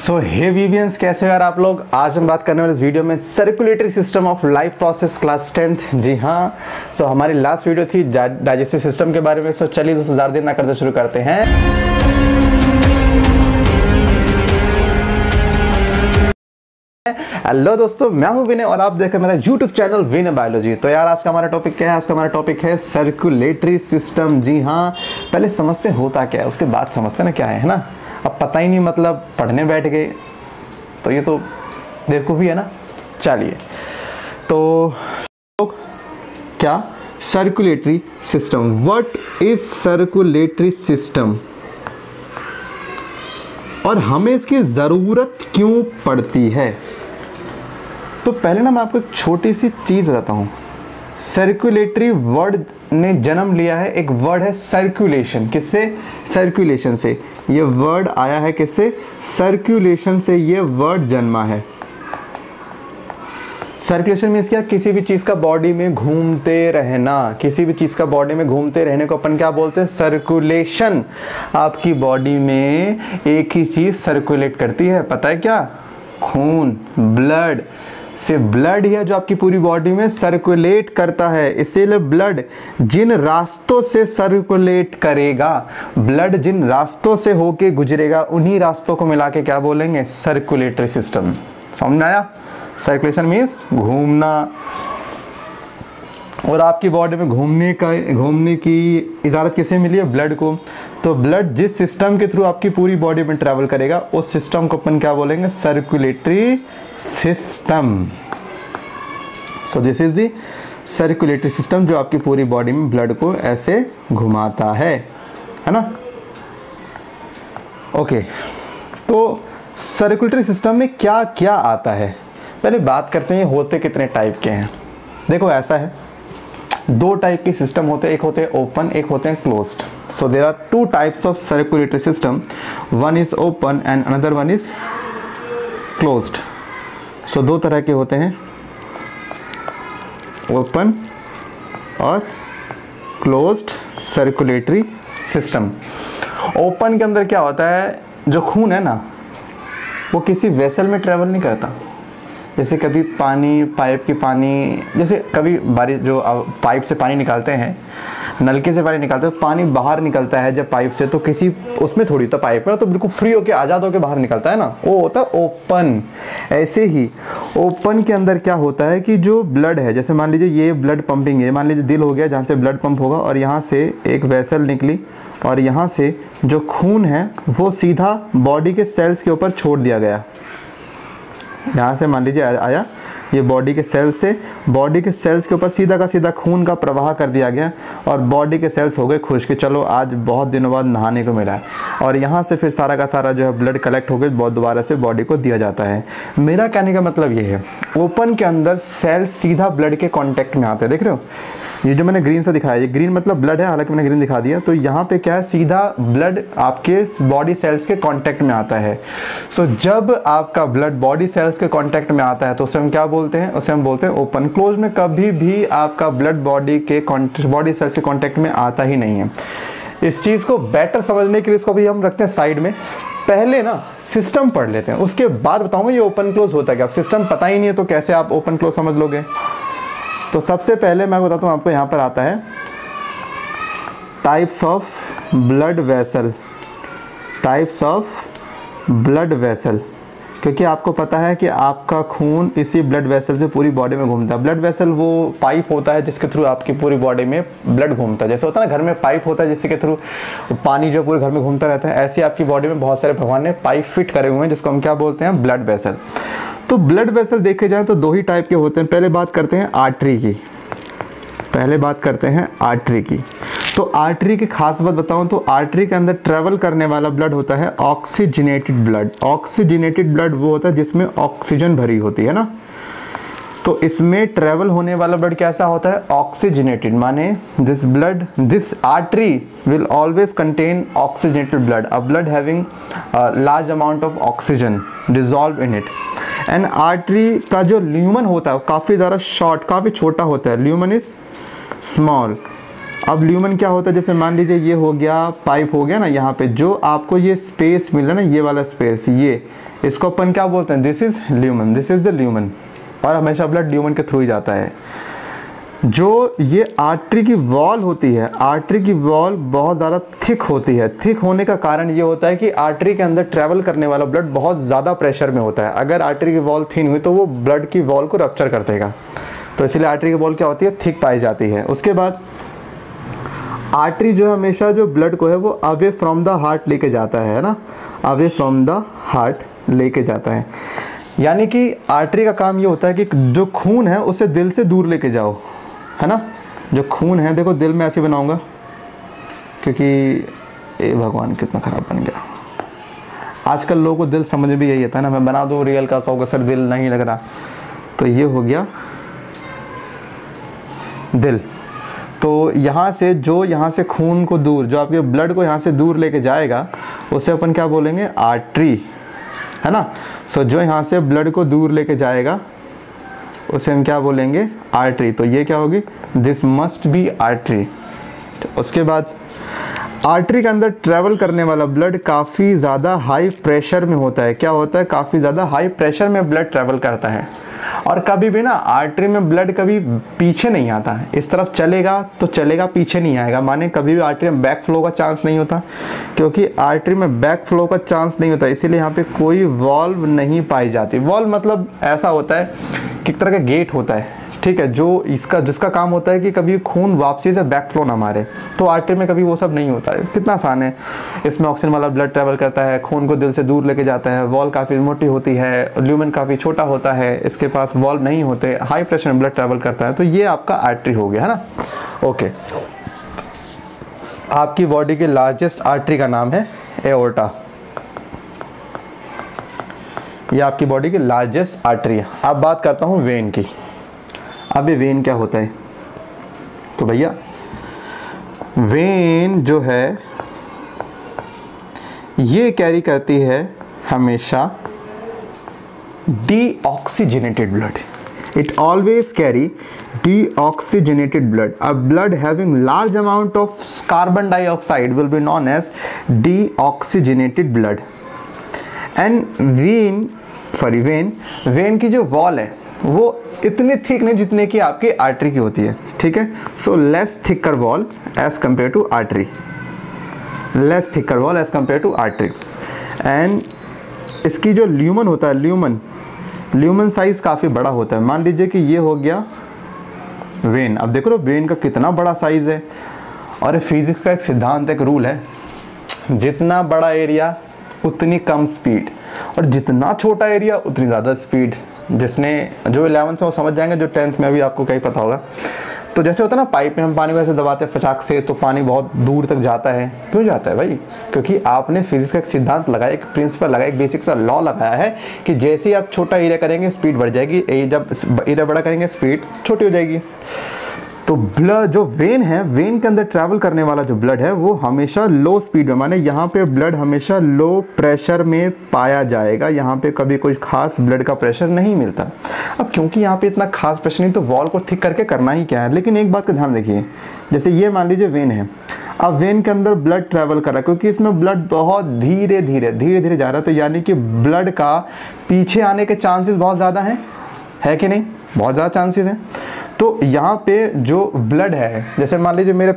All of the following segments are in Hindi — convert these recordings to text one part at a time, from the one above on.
सो हे वीवियंस, कैसे हो यार आप लोग। आज हम बात करने वाले इस वीडियो में circulatory system of life process class 10th। जी हाँ, सो हमारी लास्ट वीडियो थी डाइजेस्टिव सिस्टम के बारे में। सो चलिए दोस्तों, ज़्यादा देर ना करते शुरू करते हैं। हेलो दोस्तों, मैं हूं विनय और आप देख रहे हैं मेरा यूट्यूब चैनल विनय बायोलॉजी। तो यार आज का हमारा टॉपिक क्या है? आज का हमारा टॉपिक है सर्कुलेटरी सिस्टम। जी हाँ, पहले समझते होता क्या है, उसके बाद समझते ना क्या है ना। अब पता ही नहीं, मतलब पढ़ने बैठ गए तो ये तो बेवकूफ़ी है ना। चलिए, तो क्या circulatory system, what is circulatory system और हमें इसकी ज़रूरत क्यों पड़ती है। तो पहले ना मैं आपको एक छोटी सी चीज़ बताता हूँ। सर्कुलेटरी वर्ड ने जन्म लिया है, एक वर्ड है सर्कुलेशन। किससे? सर्कुलेशन से। ये वर्ड आया है किससे? सर्कुलेशन से ये वर्ड जन्मा है। सर्कुलेशन मीन्स क्या? किसी भी चीज़ का बॉडी में घूमते रहना। किसी भी चीज़ का बॉडी में घूमते रहने को अपन क्या बोलते हैं? सर्कुलेशन। आपकी बॉडी में एक ही चीज़ सर्कुलेट करती है, पता है क्या? खून, ब्लड। से ब्लड ही है जो आपकी पूरी बॉडी में सर्कुलेट करता है। इसीलिए ब्लड जिन रास्तों से सर्कुलेट करेगा, ब्लड जिन रास्तों से होके गुजरेगा, उन्हीं रास्तों को मिला के क्या बोलेंगे? Circulatory system. समझ में आया? सर्कुलेशन मीन्स घूमना। और आपकी बॉडी में घूमने की इजाज़त किसे मिली है? ब्लड को। तो ब्लड जिस सिस्टम के थ्रू आपकी पूरी बॉडी में ट्रैवल करेगा, उस सिस्टम को अपन क्या बोलेंगे? Circulatory system. So this is the circulatory system, जो आपकी पूरी बॉडी में ब्लड को ऐसे घुमाता है ना। ओके, तो सर्कुलेटरी सिस्टम में क्या क्या आता है, पहले बात करते हैं। होते कितने टाइप के हैं? देखो ऐसा है, दो टाइप के सिस्टम होते हैं, एक होते हैं ओपन, एक होते हैं closed. So there are two types of circulatory system, one is open and another one is closed. So दो तरह के होते हैं, ओपन और क्लोज्ड सर्कुलेटरी सिस्टम। ओपन के अंदर क्या होता है? जो खून है ना, वो किसी वेसल में ट्रेवल नहीं करता। जैसे कभी पानी, पाइप की पानी, जैसे कभी बारिश, जो पाइप से पानी निकालते हैं, नलके से पानी निकालते हैं, पानी बाहर निकलता है जब पाइप से, तो किसी उसमें थोड़ी तो पाइप है, तो बिल्कुल फ्री होके, आज़ाद होके बाहर निकलता है ना, वो होता है ओपन। ऐसे ही ओपन के अंदर क्या होता है कि जो ब्लड है, जैसे मान लीजिए ये ब्लड पंपिंग है, मान लीजिए दिल हो गया जहाँ से ब्लड पंप होगा, और यहाँ से एक वेसल निकली, और यहाँ से जो खून है वो सीधा बॉडी के सेल्स के ऊपर छोड़ दिया गया। यहाँ से मान लीजिए आया, ये बॉडी के सेल्स से, बॉडी के सेल्स के ऊपर सीधा का सीधा खून का प्रवाह कर दिया गया, और बॉडी के सेल्स हो गए खुश कि चलो आज बहुत दिनों बाद नहाने को मिला है। और यहाँ से फिर सारा का सारा जो है ब्लड कलेक्ट हो गए, बहुत दोबारा से बॉडी को दिया जाता है। मेरा कहने का मतलब ये है, ओपन के अंदर सेल्स सीधा ब्लड के कॉन्टेक्ट में आते हैं। देख रहे हो, ये जो मैंने ग्रीन से दिखाया, ये ग्रीन मतलब ब्लड है, हालांकि मैंने ग्रीन दिखा दिया। तो यहाँ पे क्या है? सीधा ब्लड आपके बॉडी सेल्स के कांटेक्ट में आता है। सो जब आपका ब्लड बॉडी सेल्स के कांटेक्ट में आता है तो उसे हम क्या बोलते हैं? उसे हम बोलते हैं ओपन। क्लोज में कभी भी आपका ब्लड बॉडी सेल्स के कांटेक्ट में आता ही नहीं है। इस चीज़ को बेटर समझने के लिए इसको भी हम रखते हैं साइड में। पहले ना सिस्टम पढ़ लेते हैं, उसके बाद बताऊंगा ये ओपन क्लोज होता है क्या। अब सिस्टम पता ही नहीं है तो कैसे आप ओपन क्लोज समझ लोगे। तो सबसे पहले मैं बताता हूँ आपको, यहाँ पर आता है types of blood vessel. Types of blood vessel, क्योंकि आपको पता है कि आपका खून इसी ब्लड वेसल से पूरी बॉडी में घूमता है। ब्लड वेसल वो पाइप होता है जिसके थ्रू आपकी पूरी बॉडी में ब्लड घूमता है। जैसे होता है ना घर में पाइप होता है जिसके थ्रू पानी जो पूरे घर में घूमता रहता है, ऐसे आपकी बॉडी में बहुत सारे भगवान ने पाइप फिट करे हुए हैं, जिसको हम क्या बोलते हैं? Blood vessel. तो ब्लड वेसल देखे जाए तो दो ही टाइप के होते हैं। पहले बात करते हैं आर्टरी की। आर्टरी की। तो आर्टरी की खास बात बताऊं तो आर्टरी के अंदर ट्रेवल करने वाला ब्लड होता है ऑक्सीजनेटेड ब्लड। ऑक्सीजनेटेड ब्लड वो होता है जिसमें ऑक्सीजन भरी होती है ना। तो इसमें ट्रेवल होने वाला ब्लड कैसा होता है? ऑक्सीजनेटेड। माने this artery will always contain oxygenated blood, a blood having a large amount of oxygen dissolved in it. And artery का जो ल्यूमन होता है वो काफ़ी ज़्यादा शॉर्ट, काफ़ी छोटा होता है। Lumen is small. अब ल्यूमन क्या होता है? जैसे मान लीजिए ये हो गया, पाइप हो गया ना, यहाँ पे जो आपको ये स्पेस मिल रहा है ना, ये वाला स्पेस, इसको अपन क्या बोलते हैं, this is lumen, this is the lumen, और हमेशा ब्लड ल्यूमन के थ्रू ही जाता है। जो ये आर्टरी की वॉल होती है, आर्टरी की वॉल बहुत ज़्यादा थिक होती है। थिक होने का कारण ये होता है कि आर्टरी के अंदर ट्रैवल करने वाला ब्लड बहुत ज़्यादा प्रेशर में होता है। अगर आर्टरी की वॉल थिन हुई तो वो ब्लड की वॉल को रप्चर कर देगा, तो इसलिए आर्टरी की वॉल क्या होती है, थिक पाई जाती है। उसके बाद आर्टरी जो हमेशा जो ब्लड को है वो अवे फ्रॉम द हार्ट लेके जाता है ना, अवे फ्रॉम द हार्ट लेके जाता है। यानी कि आर्टरी का काम ये होता है कि जो खून है उसे दिल से दूर लेके जाओ, है ना। जो खून है देखो, दिल में ऐसे बनाऊंगा क्योंकि ए भगवान कितना ख़राब बन गया। आजकल लोगों को दिल समझ भी यही आता है ना, मैं बना दूँ रियल का, कहोगे सर दिल नहीं लग रहा, तो ये हो गया दिल। तो यहाँ से जो यहाँ से खून को दूर, जो आपके ब्लड को यहाँ से दूर लेके जाएगा उसे अपन क्या बोलेंगे, आर्टरी, है ना। सो जो यहाँ से ब्लड को दूर लेके जाएगा उसे हम क्या बोलेंगे, आर्टरी। तो ये क्या होगी, दिस मस्ट बी आर्टरी। उसके बाद आर्टरी के अंदर ट्रैवल करने वाला ब्लड काफ़ी ज़्यादा हाई प्रेशर में होता है। क्या होता है, काफ़ी ज़्यादा हाई प्रेशर में ब्लड ट्रैवल करता है। और कभी भी ना आर्टरी में ब्लड कभी पीछे नहीं आता है, इस तरफ चलेगा तो चलेगा, पीछे नहीं आएगा। माने कभी भी आर्टरी में बैक फ्लो का चांस नहीं होता, क्योंकि आर्टरी में बैक फ्लो का चांस नहीं होता, इसीलिए यहाँ पे कोई वॉल्व नहीं पाई जाती। वॉल्व मतलब ऐसा होता है कि एक तरह का गेट होता है, ठीक है, जो इसका जिसका काम होता है कि कभी खून वापसी से बैक फ्लो ना मारे। तो आर्टरी में कभी वो सब नहीं होता है। कितना आसान है, इसमें ऑक्सीजन वाला ब्लड ट्रैवल करता है, खून को दिल से दूर लेके जाता है, वॉल काफ़ी मोटी होती है, ल्यूमेन काफ़ी छोटा होता है, इसके पास वॉल्व नहीं होते, हाई प्रेशर में ब्लड ट्रैवल करता है। तो ये आपका आर्टरी हो गया, है ना। ओके, आपकी बॉडी के लार्जेस्ट आर्टरी का नाम है एओर्टा। ये आपकी बॉडी की लार्जेस्ट आर्टरी है। अब बात करता हूँ वेन की। अब ये वेन क्या होता है, तो भैया वेन जो है ये कैरी करती है हमेशा deoxygenated blood. It always carry deoxygenated blood. A blood having large amount of carbon dioxide will be known as deoxygenated blood. And when की जो वॉल है वो इतनी थिक नहीं जितने की आपकी आर्टरी की होती है, ठीक है। So less thicker wall as compare to artery, less thicker wall as compare to artery. And इसकी जो ल्यूमन होता है, ल्यूमन साइज काफ़ी बड़ा होता है। मान लीजिए कि ये हो गया वेन। अब देखो वेन का कितना बड़ा साइज है, और फिजिक्स का एक सिद्धांत, एक रूल है, जितना बड़ा एरिया उतनी कम स्पीड, और जितना छोटा एरिया उतनी ज़्यादा स्पीड। जिसने जो 11th में वो समझ जाएंगे, जो 10th में अभी आपको क्या ही पता होगा। तो जैसे होता है ना, पाइप में हम पानी को ऐसे दबाते हैं फचाक से, तो पानी बहुत दूर तक जाता है। क्यों जाता है भाई? क्योंकि आपने फिजिक्स का एक सिद्धांत लगाया, एक प्रिंसिपल लगाया, एक बेसिक सा लॉ लगाया है कि जैसे ही आप छोटा एरिया करेंगे स्पीड बढ़ जाएगी, जब एरिया बड़ा करेंगे स्पीड छोटी हो जाएगी। तो ब्लड जो वेन है, वेन के अंदर ट्रैवल करने वाला जो ब्लड है वो हमेशा लो स्पीड में, माने यहाँ पे ब्लड हमेशा लो प्रेशर में पाया जाएगा। यहाँ पे कभी कोई खास ब्लड का प्रेशर नहीं मिलता। अब क्योंकि यहाँ पे इतना खास प्रेशर नहीं, तो वॉल को थिक करके करना ही क्या है। लेकिन एक बात का ध्यान रखिए, जैसे ये मान लीजिए वेन है, अब वेन के अंदर ब्लड ट्रैवल कर रहा है, क्योंकि इसमें ब्लड बहुत धीरे धीरे जा रहा है, तो यानी कि ब्लड का पीछे आने के चांसेस बहुत ज़्यादा हैं, है कि नहीं? बहुत ज़्यादा चांसेस हैं। तो यहाँ पे जो ब्लड है, जैसे मान लीजिए मेरे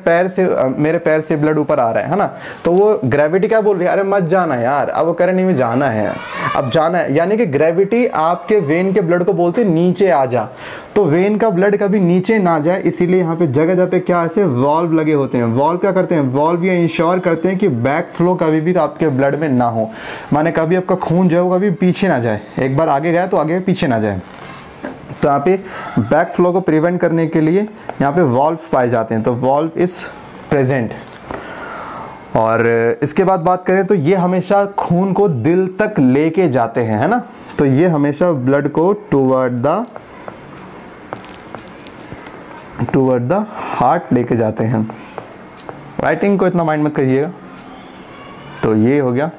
पैर से ब्लड ऊपर आ रहा है ना, तो वो ग्रेविटी क्या बोल रही है, अरे मत जाना यार। अब वो कह रहे नहीं में जाना है, अब जाना है, यानी कि ग्रेविटी आपके वेन के ब्लड को बोलते हैं नीचे आ जा। तो वेन का ब्लड कभी नीचे ना जाए, इसीलिए यहाँ पे जगह जगह पे क्या ऐसे वॉल्व लगे होते हैं। वॉल्व क्या करते हैं, वॉल्व ये इंश्योर करते हैं कि बैक फ्लो कभी भी आपके ब्लड में ना हो, माने कभी आपका खून जो है वो कभी पीछे ना जाए। एक बार आगे गया तो आगे पीछे ना जाए। तो यहाँ पे बैक फ्लो को प्रिवेंट करने के लिए यहाँ पे वॉल्व्स पाए जाते हैं, तो वॉल्व इज प्रेजेंट। और इसके बाद बात करें तो ये हमेशा खून को दिल तक लेके जाते हैं, है ना। तो ये हमेशा ब्लड को टूवर्ड द हार्ट लेके जाते हैं। राइटिंग को इतना माइंड मत करिएगा। तो ये हो गया,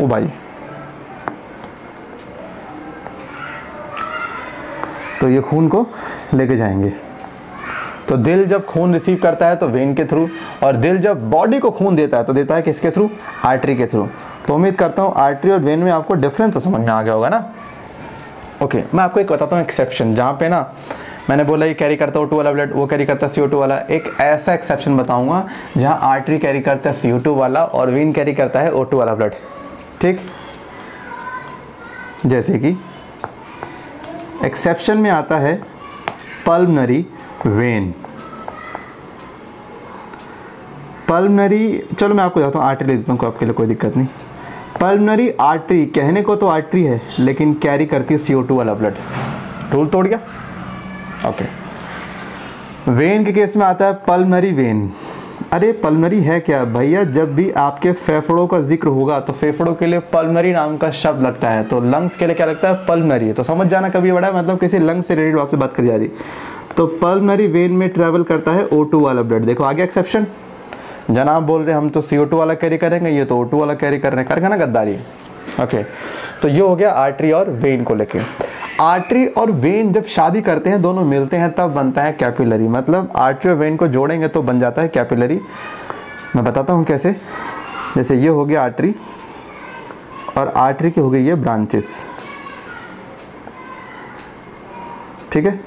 ओ भाई, तो ये खून को लेके जाएंगे। तो दिल जब खून रिसीव करता है तो वेन के थ्रू, और दिल जब बॉडी को खून देता है तो देता है किसके थ्रू, आर्टरी के थ्रू। तो उम्मीद करता हूँ आर्टरी और वेन में आपको डिफरेंस तो समझ में आ गया होगा ना। ओके, मैं आपको एक बताता हूँ एक्सेप्शन, जहाँ पे ना मैंने बोला ये कैरी करता है O2 वाला ब्लड, वो कैरी करता है CO2 वाला। एक ऐसा एक्सेप्शन बताऊंगा जहाँ आर्टरी कैरी करता है CO2 वाला और वेन कैरी करता है O2 वाला ब्लड। ठीक, जैसे कि एक्सेप्शन में आता है पल्मनरी वेन। पल्मनरी, चलो मैं आपको बताता हूँ, आर्टरी लिख देता हूँ आपके लिए, कोई दिक्कत नहीं। पल्मनरी आर्टरी, कहने को तो आर्टरी है लेकिन कैरी करती है CO2 वाला ब्लड। रूल तोड़ गया। ओके, वेन के केस में आता है पल्मनरी वेन। अरे पल्मनरी है क्या भैया, जब भी आपके फेफड़ों का जिक्र होगा तो फेफड़ों के लिए पल्मनरी नाम का शब्द लगता है, तो लंग्स के लिए क्या लगता है, पल्मनरी। तो समझ जाना कभी बड़ा मतलब किसी लंग्स से रिलेटेड आपसे बात करी जा रही। तो पल्मनरी वेन में ट्रेवल करता है O2 वाला ब्लड। देखो आगे एक्सेप्शन, जनाब बोल रहे हम तो CO2 वाला कैरी करेंगे, ये तो O2 वाला कैरी कर रहे हैं, करेगा ना गद्दारी। ओके, तो ये हो गया आर्टरी और वेन को लेके। आर्टरी और वेन जब शादी करते हैं, दोनों मिलते हैं, तब बनता है कैपिलरी। मतलब आर्टरी और वेन को जोड़ेंगे तो बन जाता है कैपिलरी। मैं बताता हूँ कैसे। जैसे ये हो गया आर्टरी और आर्टरी की हो गई ये ब्रांचेस, ठीक है,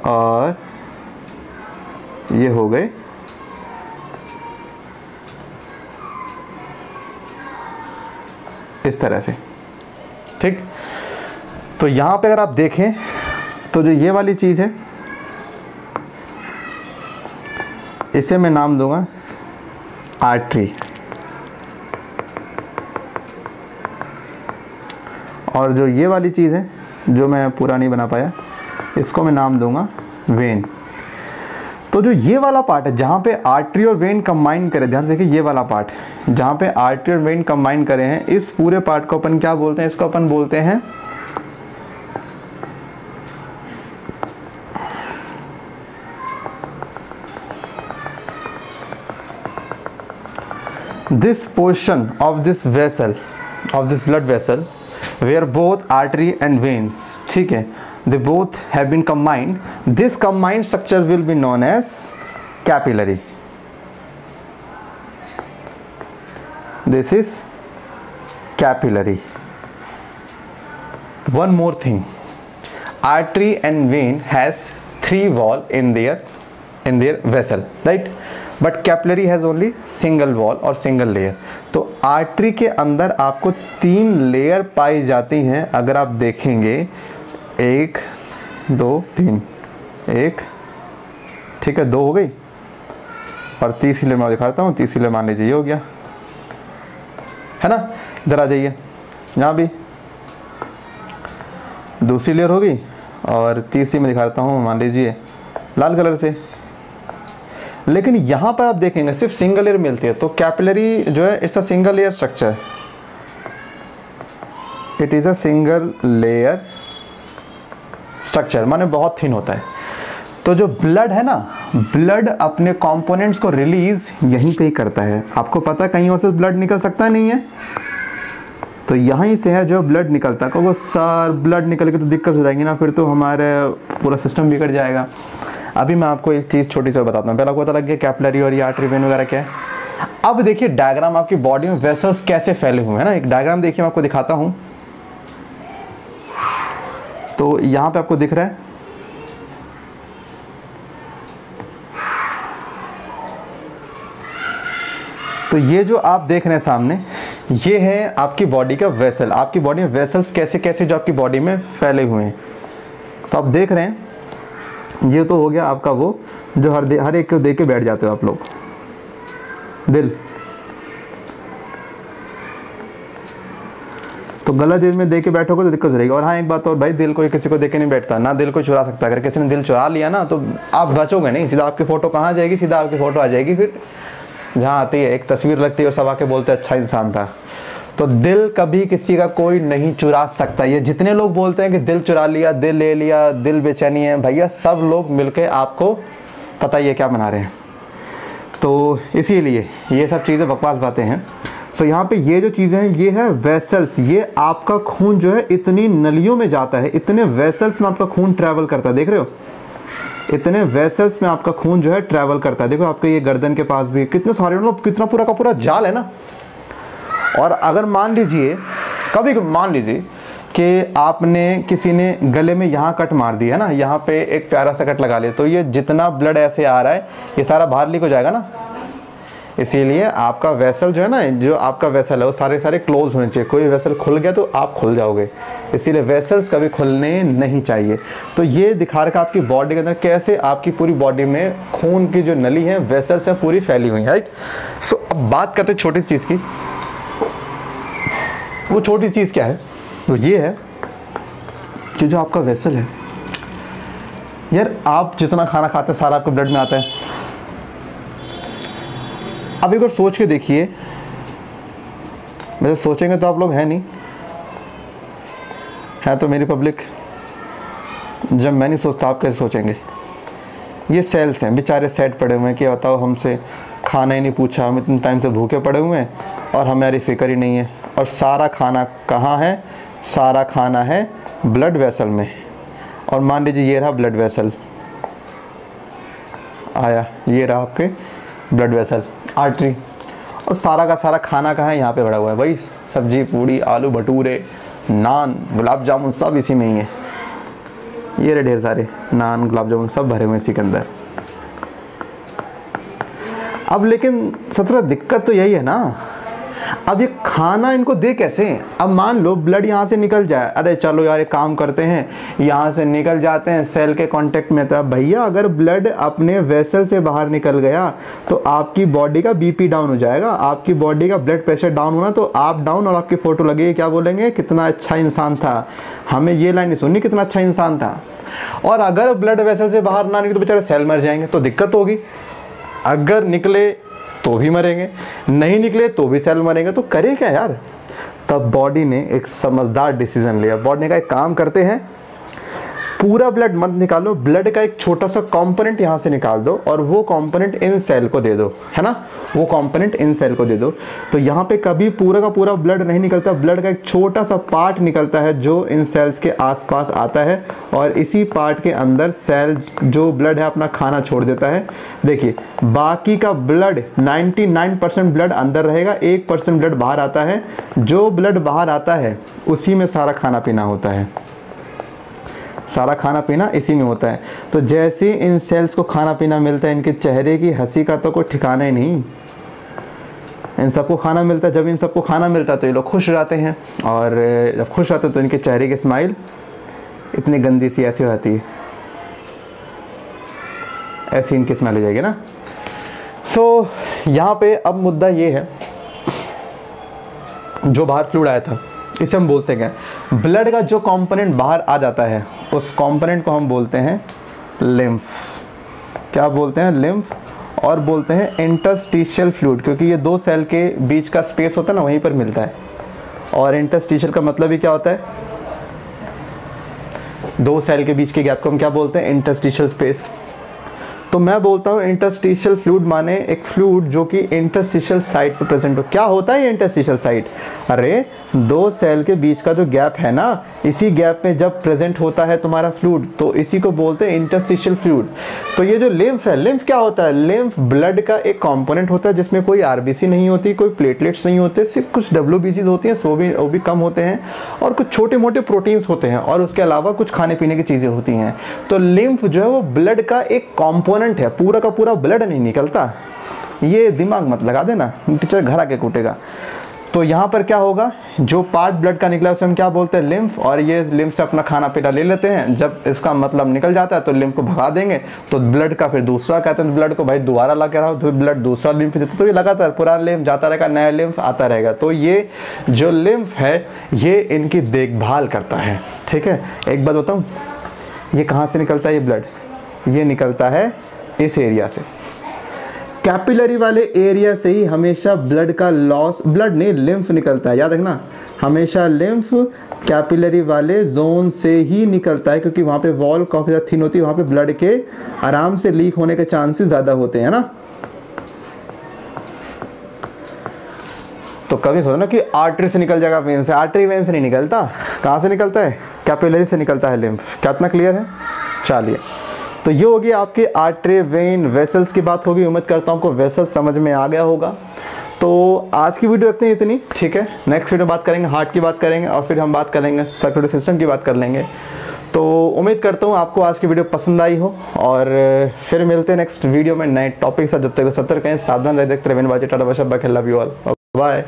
और ये हो गए इस तरह से। ठीक, तो यहां पे अगर आप देखें तो जो ये वाली चीज है इसे मैं नाम दूंगा आर्टरी, और जो ये वाली चीज है जो मैं पूरा नहीं बना पाया, इसको मैं नाम दूंगा वेन। तो जो ये वाला पार्ट है जहाँ पे आर्टरी और वेन कंबाइन करें, ध्यान से देखिए ये वाला पार्ट जहाँ पे आर्टरी और वेन कंबाइन करे हैं, इस पूरे पार्ट को अपन क्या बोलते हैं, इसको अपन बोलते हैं this portion of this vessel, of this blood vessel where both artery and veins, ठीक है, they both have been combined, this combined structure will be known as capillary. This is capillary. One more thing, artery and vein has 3 wall in their vessel, right? But capillary has only single wall और सिंगल लेयर। तो आर्टरी के अंदर आपको 3 लेयर पाई जाती हैं। अगर आप देखेंगे 1 2 3, 1, ठीक है, 2 हो गई, और तीसरी लेयर मैं दिखाता हूँ। तीसरी लेयर मान लीजिए ये हो गया, है ना। इधर आ जाइए, यहाँ भी दूसरी लेयर हो गई, और तीसरी मैं दिखाता हूँ, मान लीजिए लाल कलर से। लेकिन यहाँ पर आप देखेंगे सिर्फ सिंगल लेयर मिलती है। तो कैपिलरी जो है it's a single layer structure, it is a single layer structure, माने बहुत थिन होता है। तो जो ब्लड है ना, ब्लड अपने कंपोनेंट्स को रिलीज यहीं पे ही करता है। आपको पता है कहीं और से ब्लड निकल सकता नहीं है, तो यहीं से है जो ब्लड निकलता है। क्योंकि सर ब्लड निकल के तो दिक्कत हो जाएगी ना, फिर तो हमारे पूरा सिस्टम बिगड़ जाएगा। अभी मैं आपको एक चीज़ छोटी सी बताता हूँ। पहला आपको पता लग गया कैपिलरी और ये आर्टरी वेन वगैरह क्या है। अब देखिए डायग्राम आपकी बॉडी में वेसल्स कैसे फैले हुए हैं ना। एक डायग्राम देखिए मैं आपको दिखाता हूँ। तो यहाँ पे आपको दिख रहा है, तो ये जो आप देख रहे हैं सामने, ये है आपकी बॉडी का वेसल। आपकी बॉडी में वेसल्स कैसे कैसे जो आपकी बॉडी में फैले हुए हैं। तो आप देख रहे हैं, ये तो हो गया आपका वो जो हर एक को देख के बैठ जाते हो आप लोग, दिल। तो गलत चीज में देख के बैठोगे तो दिक्कत हो जाएगी। और हाँ एक बात और भाई, दिल कोई किसी को देख के नहीं बैठता ना, दिल को चुरा सकता है। अगर किसी ने दिल चुरा लिया ना तो आप बचोगे नहीं, सीधा आपकी फोटो कहाँ जाएगी, सीधा आपकी फोटो आ जाएगी। फिर जहाँ आती है एक तस्वीर लगती है और सब आके बोलते अच्छा इंसान था। तो दिल कभी किसी का कोई नहीं चुरा सकता। ये जितने लोग बोलते हैं कि दिल चुरा लिया, दिल ले लिया, दिल बेचैनी है, भैया सब लोग मिलके आपको पता ही है क्या बना रहे हैं। तो इसीलिए ये सब चीज़ें बकवास बातें हैं। सो यहाँ पे ये जो चीज़ें हैं ये है वेसल्स। ये आपका खून जो है इतनी नलियों में जाता है, इतने वेसल्स में आपका खून ट्रैवल करता है। देख रहे हो, इतने वेसल्स में आपका खून जो है ट्रैवल करता है। देखो आपके ये गर्दन के पास भी कितने सारे, मतलब कितना पूरा का पूरा जाल है ना। और अगर मान लीजिए कभी मान लीजिए कि आपने किसी ने गले में यहाँ कट मार दिया ना, यहाँ पे एक प्यारा सा कट लगा लिया, तो ये जितना ब्लड ऐसे आ रहा है ये सारा बाहर लीक हो जाएगा ना। इसीलिए आपका वेसल जो है ना, जो आपका वेसल है वो सारे क्लोज होने चाहिए। कोई वेसल खुल गया तो आप खुल जाओगे, इसीलिए वेसल्स कभी खुलने नहीं चाहिए। तो ये दिखा रखा आपकी बॉडी के अंदर कैसे आपकी पूरी बॉडी में खून की जो नली है वेसल्स है पूरी फैली हुई है, राइट। सो अब बात करते हैं छोटी सी चीज़ की। वो छोटी चीज़ क्या है? तो ये है कि जो आपका वेसल है यार, आप जितना खाना खाते हैं सारा आपके ब्लड में आता है। अब एक बार सोच के देखिए, वैसे सोचेंगे तो आप लोग हैं नहीं, है तो मेरी पब्लिक। जब मैं नहीं सोचता आप कैसे सोचेंगे? ये सेल्स हैं बेचारे सेट पड़े हुए हैं कि बताओ हमसे खाना ही नहीं पूछा, हम इतने टाइम से भूखे पड़े हुए हैं और हमारी फिक्र ही नहीं है। और सारा खाना कहाँ है? सारा खाना है ब्लड वेसल में। और मान लीजिए ये रहा ब्लड वेसल आया, ये रहा आपके ब्लड वेसल आर्टरी, और सारा का सारा खाना कहाँ है? यहाँ पे भरा हुआ है। वही सब्जी पूड़ी आलू भटूरे नान गुलाब जामुन सब इसी में ही है। ये रहे ढेर सारे नान गुलाब जामुन सब भरे हुए इसी के अंदर। अब लेकिन सबसे दिक्कत तो यही है ना, अब ये खाना इनको दे कैसे? अब मान लो ब्लड यहाँ से निकल जाए, अरे चलो यार एक काम करते हैं, यहाँ से निकल जाते हैं सेल के कांटेक्ट में। तो भैया अगर ब्लड अपने वेसल से बाहर निकल गया तो आपकी बॉडी का बीपी डाउन हो जाएगा, आपकी बॉडी का ब्लड प्रेशर डाउन होना, तो आप डाउन और आपकी फोटो लगेगी, क्या बोलेंगे? कितना अच्छा इंसान था। हमें ये लाइन नहीं सुननी कितना अच्छा इंसान था। और अगर ब्लड वेसल से बाहर ना निकले तो बेचारे सेल मर जाएंगे, तो दिक्कत होगी। अगर निकले तो भी मरेंगे, नहीं निकले तो भी सेल मरेंगे, तो करें क्या यार? तब बॉडी ने एक समझदार डिसीजन लिया। बॉडी ने कहा एक काम करते हैं, पूरा ब्लड मत निकालो, ब्लड का एक छोटा सा कंपोनेंट यहाँ से निकाल दो और वो कंपोनेंट इन सेल को दे दो, है ना, वो कंपोनेंट इन सेल को दे दो। तो यहाँ पे कभी पूरा का पूरा ब्लड नहीं निकलता, ब्लड का एक छोटा सा पार्ट निकलता है जो इन सेल्स के आसपास आता है, और इसी पार्ट के अंदर सेल जो ब्लड है अपना खाना छोड़ देता है। देखिए बाकी का ब्लड 99% ब्लड अंदर रहेगा, 1% ब्लड बाहर आता है। जो ब्लड बाहर आता है उसी में सारा खाना पीना होता है, सारा खाना पीना इसी में होता है। तो जैसे इन सेल्स को खाना पीना मिलता है, इनके चेहरे की हंसी का तो कोई ठिकाना ही नहीं। इन सबको खाना मिलता है, जब इन सबको खाना मिलता है तो ये लोग खुश रहते हैं, और जब खुश रहते हैं तो इनके चेहरे की स्माइल इतनी गंदी सी ऐसी होती है, ऐसी इनकी स्माइल हो जाएगी ना। सो यहाँ पे अब मुद्दा ये है, जो बाहर फ्लूइड आया था इसे हम बोलते हैं, ब्लड का जो कंपोनेंट बाहर आ जाता है उस कंपोनेंट को हम बोलते हैं लिम्फ। क्या बोलते हैं? लिम्फ। और बोलते हैं इंटरस्टिशियल फ्लूइड, क्योंकि ये दो सेल के बीच का स्पेस होता है ना, वहीं पर मिलता है। और इंटरस्टिशियल का मतलब ही क्या होता है? दो सेल के बीच के गैप को हम क्या बोलते हैं? Interstitial space. तो मैं बोलता हूँ इंटरस्टिशियल फ्लूइड माने एक फ्लूइड जो कि इंटरस्टिशियल साइट पर प्रेजेंट हो। क्या होता है ये इंटरस्टिशियल साइट? अरे दो सेल के बीच का जो गैप है ना, इसी गैप में जब प्रेजेंट होता है तुम्हारा फ्लूइड, तो इसी को बोलते हैं इंटरस्टिशियल फ्लूइड। तो ये जो लिम्फ है, लिम्फ क्या होता है? लिम्फ ब्लड का एक कंपोनेंट होता है जिसमें कोई आरबीसी नहीं होती, कोई प्लेटलेट्स नहीं होते, सिर्फ कुछ डब्ल्यूबीसीज होती हैं, वो भी कम होते हैं, और कुछ छोटे मोटे प्रोटीन्स होते हैं, और उसके अलावा कुछ खाने पीने की चीज़ें होती हैं। तो लिम्फ जो है वो ब्लड का एक कॉम्पोनेंट है, पूरा का पूरा ब्लड नहीं निकलता। ये दिमाग मत लगा देना, टीचर घर आके कूटेगा। तो यहाँ पर क्या होगा, जो पार्ट ब्लड का निकला उसे हम क्या बोलते हैं? लिम्फ। और ये लिम्फ से अपना खाना पीना ले लेते हैं, जब इसका मतलब निकल जाता है तो लिम्फ को भगा देंगे, तो ब्लड का फिर दूसरा कहते हैं ब्लड को भाई दोबारा ला के रहो, तो ब्लड दूसरा लिम्फ देते, तो ये लगातार पुराना लिम्फ जाता रहेगा, नया लिम्फ आता रहेगा। तो ये जो लिम्फ है ये इनकी देखभाल करता है, ठीक है। एक बात बताऊँ, ये कहाँ से निकलता है ये ब्लड? ये निकलता है इस एरिया से, कैपिलरी वाले एरिया से ही हमेशा ब्लड का लॉस, ब्लड नहीं लिम्फ निकलता है, याद रखना, हमेशा लिम्फ कैपिलरी वाले जोन से ही निकलता है, क्योंकि वहाँ पे वॉल काफ़ी ज़्यादा थिन होती है, वहाँ पे ब्लड के आराम से लीक होने के चांसेस ज़्यादा होते हैं ना। तो कभी सोचो ना कि आर्टरी से निकल जाएगा वेन से, आर्टरी वेन से नहीं निकलता। कहाँ से निकलता है? कैपिलरी से निकलता है लिम्फ। क्या इतना क्लियर है? चलिए, तो ये होगी आपके आर्टरी, वेन, वेसल्स की बात होगी। उम्मीद करता हूँ आपको वेसल्स समझ में आ गया होगा। तो तो आज की वीडियो रखते हैं इतनी, ठीक है। नेक्स्ट वीडियो बात करेंगे हार्ट की बात करेंगे और फिर हम बात करेंगे सर्कुलेटरी सिस्टम की बात कर लेंगे। तो उम्मीद करता हूँ आपको आज की वीडियो पसंद आई हो और फिर मिलते हैं नेक्स्ट वीडियो में नए टॉपिक से। जब तक सतर्क हैं, सावधान रहे, देखते रहे, बाजी tata bye, love you all, bye.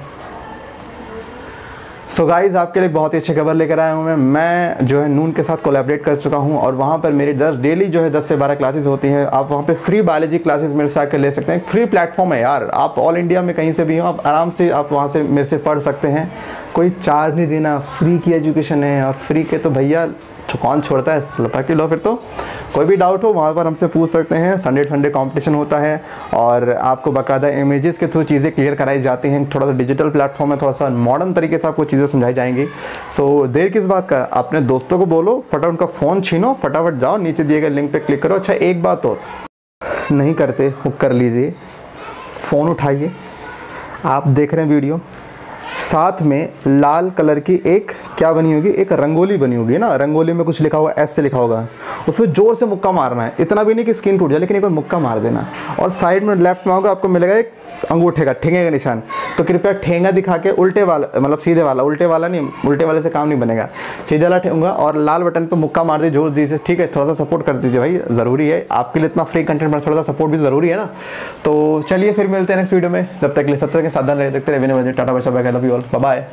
So guys आपके लिए बहुत ही अच्छी खबर लेकर आया हूँ मैं जो है नून के साथ कोलैबोरेट कर चुका हूँ और वहाँ पर मेरी डेली जो है 10 से 12 क्लासेस होती हैं। आप वहाँ पे फ्री बायोलॉजी क्लासेस मेरे से आकर ले सकते हैं। फ्री प्लेटफॉर्म है यार, आप ऑल इंडिया में कहीं से भी हो, आप आराम से आप वहाँ से मेरे से पढ़ सकते हैं। कोई चार्ज नहीं देना, फ्री की एजुकेशन है और फ्री के तो भैया कौन छोड़ता है, लपा के लो। फिर तो कोई भी डाउट हो वहाँ पर हमसे पूछ सकते हैं। संडे कंपटीशन होता है और आपको बाकायदा इमेजेस के थ्रू चीज़ें क्लियर कराई जाती हैं। थोड़ा सा डिजिटल प्लेटफॉर्म है, थोड़ा सा मॉडर्न तरीके से आपको चीज़ें समझाई जाएंगी। सो देर किस बात का, अपने दोस्तों को बोलो, फटाफट उनका फ़ोन छीनो, फटाफट जाओ, नीचे दिए गए लिंक पर क्लिक करो। अच्छा एक बात और नहीं करते वो कर लीजिए, फ़ोन उठाइए, आप देख रहे हैं वीडियो, साथ में लाल कलर की एक क्या बनी होगी, एक रंगोली बनी होगी ना, रंगोली में कुछ लिखा होगा, एस से लिखा होगा, उसमें जोर से मुक्का मारना है। इतना भी नहीं कि स्क्रीन टूट जाए, लेकिन एक बार मुक्का मार देना। और साइड में लेफ्ट में होगा आपको मिलेगा एक अंगूठे का ठेंगे का निशान, तो कृपया ठेंगा दिखा के उल्टे वाला, मतलब सीधे वाला, उल्टे वाला नहीं, उल्टे वाले से काम नहीं बनेगा, सीधे वाला ठेंगा और लाल बटन पे मुक्का मार दीजिए जोर दीजिए, ठीक है। थोड़ा सा सपोर्ट कर दीजिए भाई, ज़रूरी है आपके लिए, इतना फ्री कंटेंट में थोड़ा सा सपोर्ट भी ज़रूरी है ना। तो चलिए फिर मिलते हैं नेक्स्ट वीडियो में, जब तक के लिए सतर्क के सावधान रहे, देखते रहे, tata bye, love you all, bye.